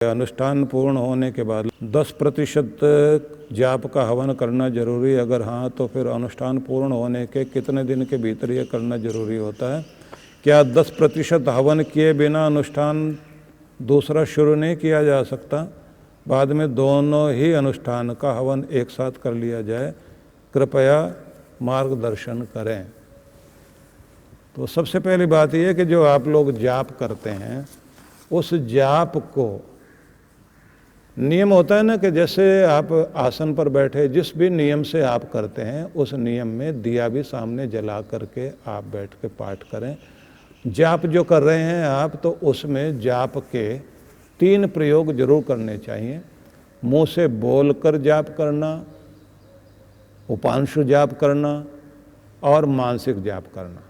अनुष्ठान पूर्ण होने के बाद 10% जाप का हवन करना जरूरी, अगर हाँ तो फिर अनुष्ठान पूर्ण होने के कितने दिन के भीतर ये करना जरूरी होता है? क्या 10% हवन किए बिना अनुष्ठान दूसरा शुरू नहीं किया जा सकता? बाद में दोनों ही अनुष्ठान का हवन एक साथ कर लिया जाए, कृपया मार्गदर्शन करें। तो सबसे पहली बात यह कि जो आप लोग जाप करते हैं उस जाप को नियम होता है ना, कि जैसे आप आसन पर बैठे जिस भी नियम से आप करते हैं उस नियम में दिया भी सामने जला करके आप बैठ के पाठ करें। जाप जो कर रहे हैं आप, तो उसमें जाप के 3 प्रयोग जरूर करने चाहिए। मुंह से बोलकर जाप करना, उपांशु जाप करना और मानसिक जाप करना।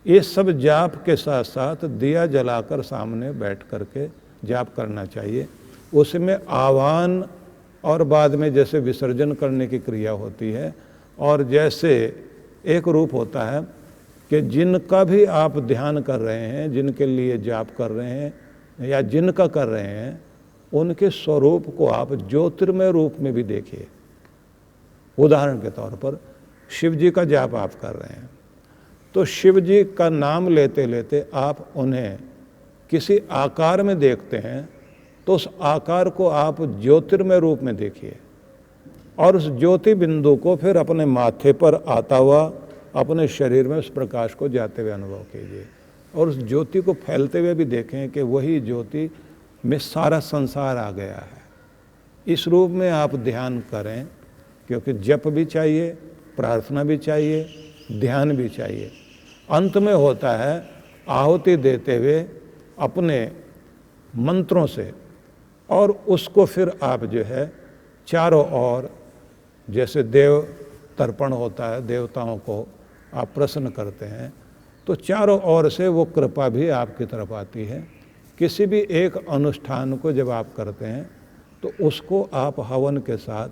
ये सब जाप के साथ साथ दिया जलाकर सामने बैठ करके जाप करना चाहिए। उसमें आह्वान और बाद में जैसे विसर्जन करने की क्रिया होती है, और जैसे एक रूप होता है कि जिनका भी आप ध्यान कर रहे हैं, जिनके लिए जाप कर रहे हैं या जिनका कर रहे हैं, उनके स्वरूप को आप ज्योतिर्मय रूप में भी देखिए। उदाहरण के तौर पर शिव जी का जाप आप कर रहे हैं, तो शिव जी का नाम लेते लेते आप उन्हें किसी आकार में देखते हैं, तो उस आकार को आप ज्योतिर्मय रूप में देखिए और उस ज्योति बिंदु को फिर अपने माथे पर आता हुआ अपने शरीर में उस प्रकाश को जाते हुए अनुभव कीजिए, और उस ज्योति को फैलते हुए भी देखें कि वही ज्योति में सारा संसार आ गया है। इस रूप में आप ध्यान करें, क्योंकि जप भी चाहिए, प्रार्थना भी चाहिए, ध्यान भी चाहिए। अंत में होता है आहुति देते हुए अपने मंत्रों से, और उसको फिर आप जो है चारों ओर, जैसे देव तर्पण होता है, देवताओं को आप प्रसन्न करते हैं, तो चारों ओर से वो कृपा भी आपकी तरफ आती है। किसी भी एक अनुष्ठान को जब आप करते हैं तो उसको आप हवन के साथ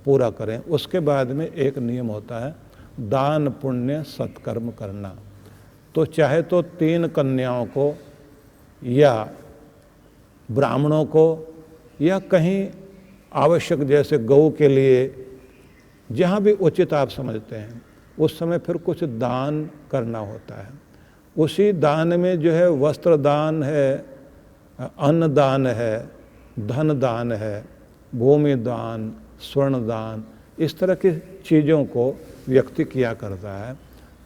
पूरा करें। उसके बाद में एक नियम होता है दान पुण्य सत्कर्म करना। तो चाहे तो 3 कन्याओं को या ब्राह्मणों को या कहीं आवश्यक, जैसे गौ के लिए, जहाँ भी उचित आप समझते हैं, उस समय फिर कुछ दान करना होता है। उसी दान में जो है वस्त्र दान है, अन्न दान है, धन दान है, भूमि दान, स्वर्ण दान, इस तरह की चीज़ों को व्यक्ति किया करता है।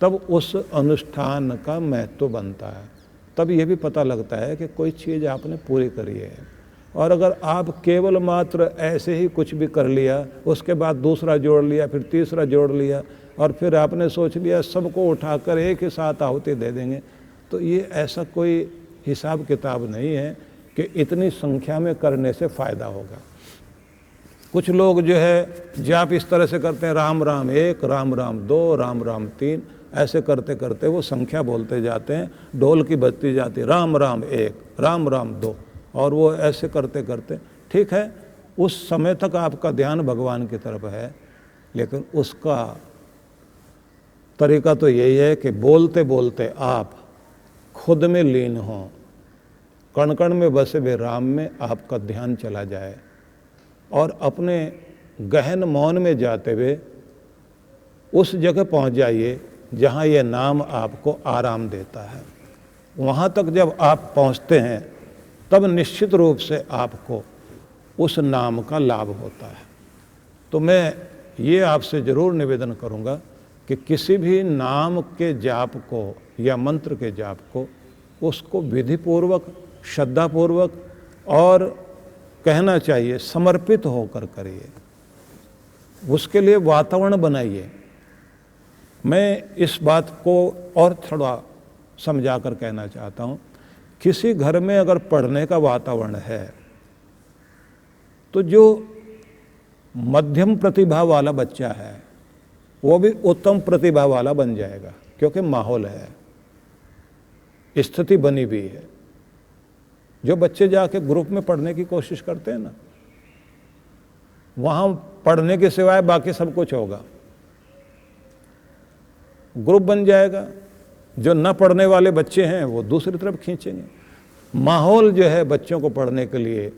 तब उस अनुष्ठान का महत्व बनता है, तब ये भी पता लगता है कि कोई चीज़ आपने पूरी करी है। और अगर आप केवल मात्र ऐसे ही कुछ भी कर लिया, उसके बाद दूसरा जोड़ लिया, फिर तीसरा जोड़ लिया, और फिर आपने सोच लिया सबको उठाकर एक ही साथ आहुति दे देंगे, तो ये ऐसा कोई हिसाब किताब नहीं है कि इतनी संख्या में करने से फ़ायदा होगा। कुछ लोग जो है जाप इस तरह से करते हैं, राम राम 1, राम राम 2, राम राम 3, ऐसे करते करते वो संख्या बोलते जाते हैं, ढोल की बजती जाती है, राम राम 1, राम राम 2, और वो ऐसे करते करते, ठीक है उस समय तक आपका ध्यान भगवान की तरफ है, लेकिन उसका तरीका तो यही है कि बोलते बोलते आप खुद में लीन हों, कण कण में बसे हुए राम में आपका ध्यान चला जाए, और अपने गहन मौन में जाते हुए उस जगह पहुंच जाइए जहां ये नाम आपको आराम देता है। वहां तक जब आप पहुंचते हैं तब निश्चित रूप से आपको उस नाम का लाभ होता है। तो मैं ये आपसे ज़रूर निवेदन करूंगा कि किसी भी नाम के जाप को या मंत्र के जाप को, उसको विधिपूर्वक, श्रद्धापूर्वक और कहना चाहिए समर्पित होकर करिए, उसके लिए वातावरण बनाइए। मैं इस बात को और थोड़ा समझा कर कहना चाहता हूँ, किसी घर में अगर पढ़ने का वातावरण है तो जो मध्यम प्रतिभा वाला बच्चा है वो भी उत्तम प्रतिभा वाला बन जाएगा, क्योंकि माहौल है, स्थिति बनी भी है। जो बच्चे जाके ग्रुप में पढ़ने की कोशिश करते हैं ना, वहाँ पढ़ने के सिवाय बाकी सब कुछ होगा, ग्रुप बन जाएगा। जो न पढ़ने वाले बच्चे हैं वो दूसरी तरफ खींचेंगे। माहौल जो है बच्चों को पढ़ने के लिए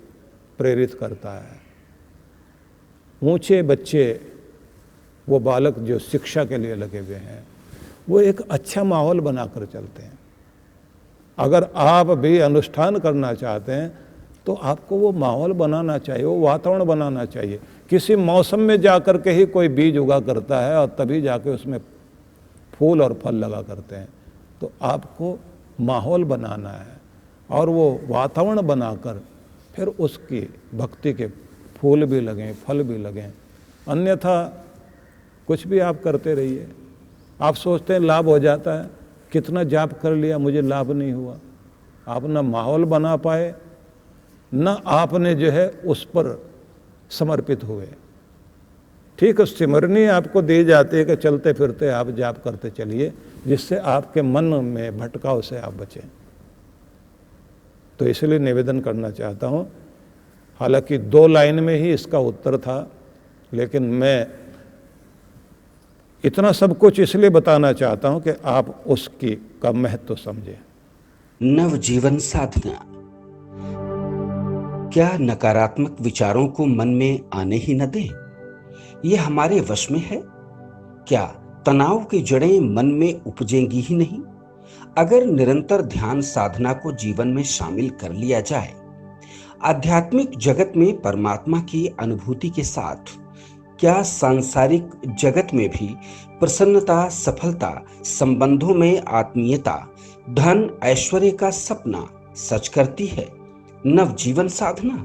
प्रेरित करता है। ऊंचे बच्चे, वो बालक जो शिक्षा के लिए लगे हुए हैं, वो एक अच्छा माहौल बनाकर चलते हैं। अगर आप भी अनुष्ठान करना चाहते हैं तो आपको वो माहौल बनाना चाहिए, वो वातावरण बनाना चाहिए। किसी मौसम में जाकर के ही कोई बीज उगा करता है और तभी जाके उसमें फूल और फल लगा करते हैं। तो आपको माहौल बनाना है और वो वातावरण बनाकर फिर उसकी भक्ति के फूल भी लगें, फल भी लगें। अन्यथा कुछ भी आप करते रहिए, आप सोचते हैं लाभ हो जाता है, कितना जाप कर लिया मुझे लाभ नहीं हुआ। आप ना माहौल बना पाए, ना आपने जो है उस पर समर्पित हुए। ठीक है, सिमरनी आपको दी जाती है कि चलते फिरते आप जाप करते चलिए, जिससे आपके मन में भटकाव से आप बचें। तो इसलिए निवेदन करना चाहता हूँ, हालांकि 2 लाइन में ही इसका उत्तर था, लेकिन मैं इतना सब कुछ इसलिए बताना चाहता हूं कि आप उसकी का महत्व समझें। नवजीवन साधना। क्या नकारात्मक विचारों को मन में आने ही न दें? ये हमारे वश में है? क्या तनाव की जड़ें मन में उपजेंगी ही नहीं अगर निरंतर ध्यान साधना को जीवन में शामिल कर लिया जाए? आध्यात्मिक जगत में परमात्मा की अनुभूति के साथ क्या सांसारिक जगत में भी प्रसन्नता, सफलता, संबंधों में आत्मीयता, धन ऐश्वर्य का सपना सच करती है नवजीवन साधना?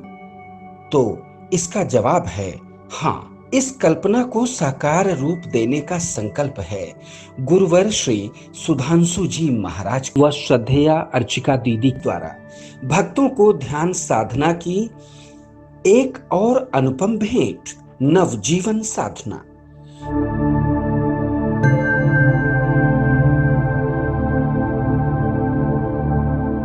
तो इसका जवाब है हाँ। इस कल्पना को साकार रूप देने का संकल्प है गुरुवर श्री सुधांशु जी महाराज व श्रद्धेया अर्चिका दीदी द्वारा भक्तों को ध्यान साधना की एक और अनुपम भेंट, नवजीवन साधना।